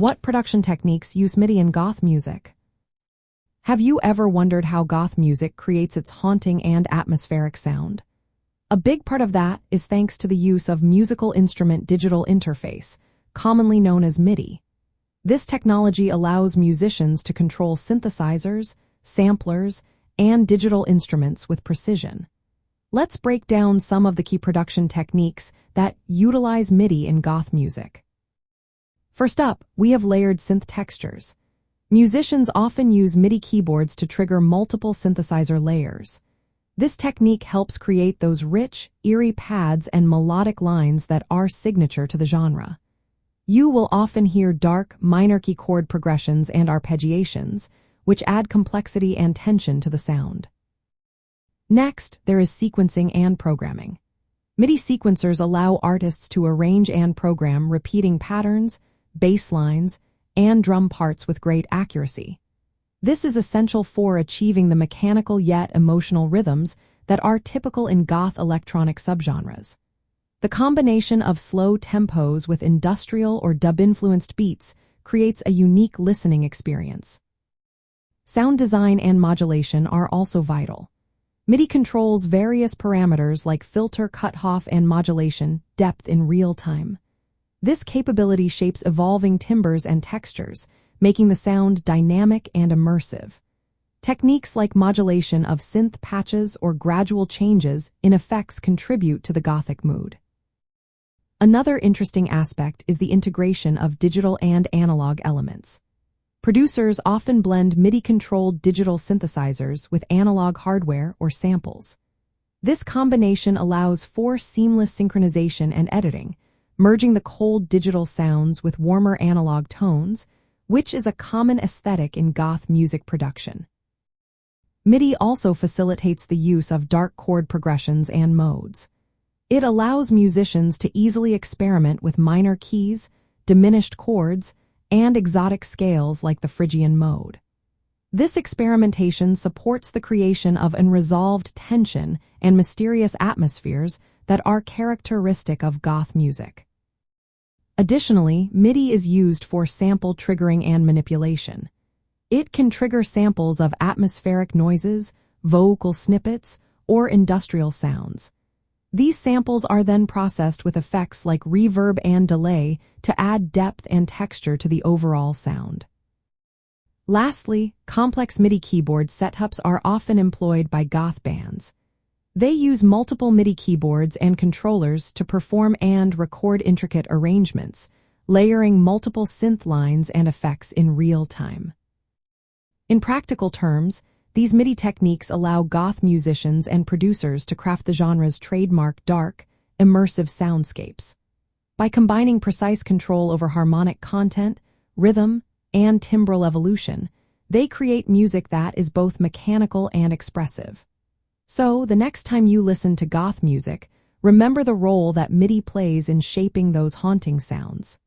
What production techniques use MIDI in goth music? Have you ever wondered how goth music creates its haunting and atmospheric sound? A big part of that is thanks to the use of musical instrument digital interface, commonly known as MIDI. This technology allows musicians to control synthesizers, samplers, and digital instruments with precision. Let's break down some of the key production techniques that utilize MIDI in goth music. First up, we have layered synth textures. Musicians often use MIDI keyboards to trigger multiple synthesizer layers. This technique helps create those rich, eerie pads and melodic lines that are signature to the genre. You will often hear dark, minor key chord progressions and arpeggiations, which add complexity and tension to the sound. Next, there is sequencing and programming. MIDI sequencers allow artists to arrange and program repeating patterns, bass lines, and drum parts with great accuracy. This is essential for achieving the mechanical yet emotional rhythms that are typical in goth electronic subgenres. The combination of slow tempos with industrial or dub-influenced beats creates a unique listening experience. Sound design and modulation are also vital. MIDI controls various parameters like filter, cutoff, and modulation depth in real time. This capability shapes evolving timbres and textures, making the sound dynamic and immersive. Techniques like modulation of synth patches or gradual changes in effects contribute to the Gothic mood. Another interesting aspect is the integration of digital and analog elements. Producers often blend MIDI-controlled digital synthesizers with analog hardware or samples. This combination allows for seamless synchronization and editing, merging the cold digital sounds with warmer analog tones, which is a common aesthetic in goth music production. MIDI also facilitates the use of dark chord progressions and modes. It allows musicians to easily experiment with minor keys, diminished chords, and exotic scales like the Phrygian mode. This experimentation supports the creation of unresolved tension and mysterious atmospheres that are characteristic of goth music. Additionally, MIDI is used for sample triggering and manipulation. It can trigger samples of atmospheric noises, vocal snippets, or industrial sounds. These samples are then processed with effects like reverb and delay to add depth and texture to the overall sound. Lastly, complex MIDI keyboard setups are often employed by goth bands. They use multiple MIDI keyboards and controllers to perform and record intricate arrangements, layering multiple synth lines and effects in real time. In practical terms, these MIDI techniques allow goth musicians and producers to craft the genre's trademark dark, immersive soundscapes. By combining precise control over harmonic content, rhythm, and timbral evolution, they create music that is both mechanical and expressive. So, the next time you listen to goth music, remember the role that MIDI plays in shaping those haunting sounds.